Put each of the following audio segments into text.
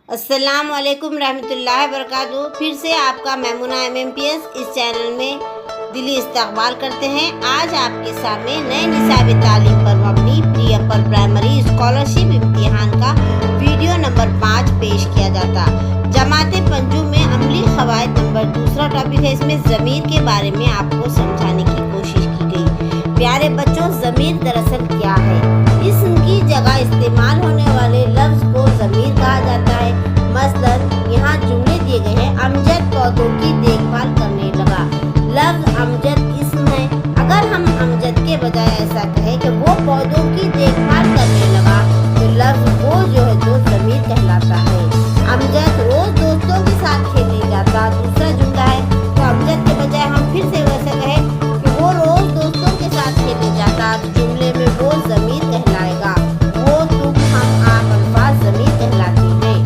السلام علیکم رحمۃ اللہ وبرکاتہ۔ پھر سے آپ کا میمونہ MMPS اس چینل میں دلی استقبال کرتے ہیں۔ آج آپ کے سامنے نئے نصاب تعلیم پر مبنی پری اپر پرائمری اسکالرشپ امتحان کا ویڈیو نمبر 5 پیش کیا جاتا۔ جماعت پنجم میں عملی قواعد نمبر دوسرا ٹاپک ہے۔ اس میں ضمیر کے بارے میں آپ کو سمجھانے کی کوشش کی گئی۔ پیارے بچوں، ضمیر دراصل کیا ہے؟ اسم کی جگہ استعمال ہونے والے لفظ کو ضمیر کہا جاتا ہے۔ مثلاً یہاں جملے دیے گئے ہیں، امجد پودوں کی دیکھ بھال کرنے لگا۔ لفظ امجد اسم ہے۔ اگر ہم امجد کے بجائے ایسا کہیں کہ وہ پودوں کی دیکھ بھال کرنے لگا تو لفظ وہ جو ہے تو ضمیر کہلاتا ہے۔ امجد روز دوستوں کے ساتھ کھیلنے جاتا دوسرا جملہ ہے، تو امجد کے بجائے ہم پھر سے ویسا کہیں کہ وہ روز دوستوں کے ساتھ کھیلنے جاتا، جملے میں وہ ضمیر کہلائے گا۔ وہ، تم، ہم، آپ الفاظ ضمیر کہلاتی ہیں۔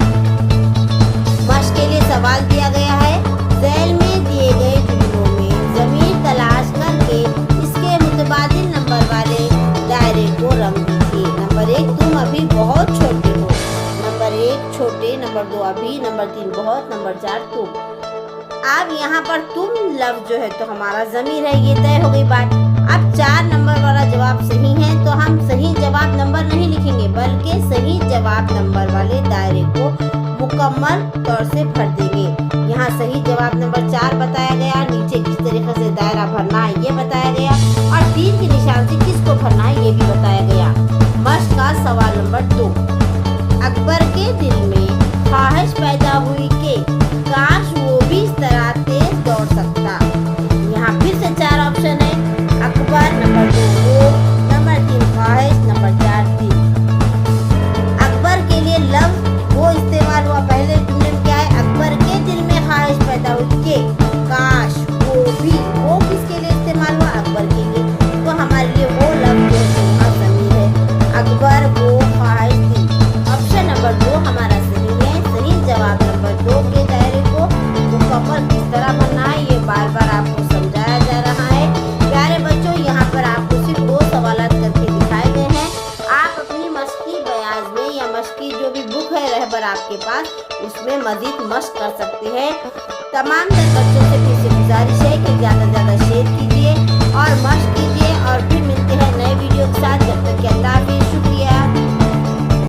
مشق کے لیے سوال دیا گیا ہے، ذیل میں دیے گئے جملوں میں ضمیر تلاش کر کے اس کے متبادل نمبر والے دائرے کو رنگ دیجیے۔ نمبر 1، تم ابھی بہت چھوٹے ہو۔ نمبر 1 چھوٹے، نمبر 2 ابھی، نمبر 3 بہت، نمبر 4 تم۔ اب یہاں پر تم لفظ جو ہے تو ہمارا ضمیر ہے، یہ طے ہو گئی بات۔ اب 4 نمبر والا جواب صحیح ہے تو ہم صحیح جواب نمبر نہیں لکھیں گے بلکہ صحیح جواب نمبر والے دائرے کو مکمل طور سے بھر دیں گے۔ یہاں صحیح جواب نمبر 4 بتایا گیا، نیچے کس طریقے سے دائرہ بھرنا ہے یہ بتایا گیا، اور 3 کے نشان سے کس کو بھرنا ہے یہ بھی بتایا گیا۔ مشق کا سوال نمبر 2، اکبر کے دل میں خواہش پیدا ہوئی کہ کاش وہ بھی اس طرح تیز دوڑ سکتا۔ یہاں پھر سے 4 آپشن ہے، اکبر، نمبر 2 وہ، نمبر 3 خواہش، نمبر 4 دل۔ اکبر کے لیے لفظ وہ استعمال ہوا پہلے جملے میں، کیا ہے؟ اکبر کے دل میں خواہش پیدا ہوئی کہ کاش وہ بھی، وہ کس کے لیے استعمال ہوا؟ اکبر کے لیے، تو ہمارے لیے وہ لفظ جو ہے ضمیر ہے، اکبر، وہ، خواہش، دل۔ آپشن نمبر 2 ہمارا صحیح ہے۔ صحیح جواب نمبر 2 کے دائرے کو مکمل کس طرح بننا ہے یہ بار بار آپ کو سمجھایا جا رہا ہے۔ پیارے بچوں، یہاں پر آپ کو صرف 2 سوالات کر کے دکھائے گئے ہیں۔ آپ اپنی مشقی بیاض میں یا مشقی جو بھی بک ہے رہبر آپ کے پاس، اس میں مزید مشق کر سکتے ہیں۔ تمام تر بچوں سے پھر سے گزارش ہے کہ زیادہ سے زیادہ شیئر کیجیے اور مشق کیجیے، اور پھر ملتے ہیں نئے ویڈیو کے ساتھ۔ جب تک کہ اللہ حافظ۔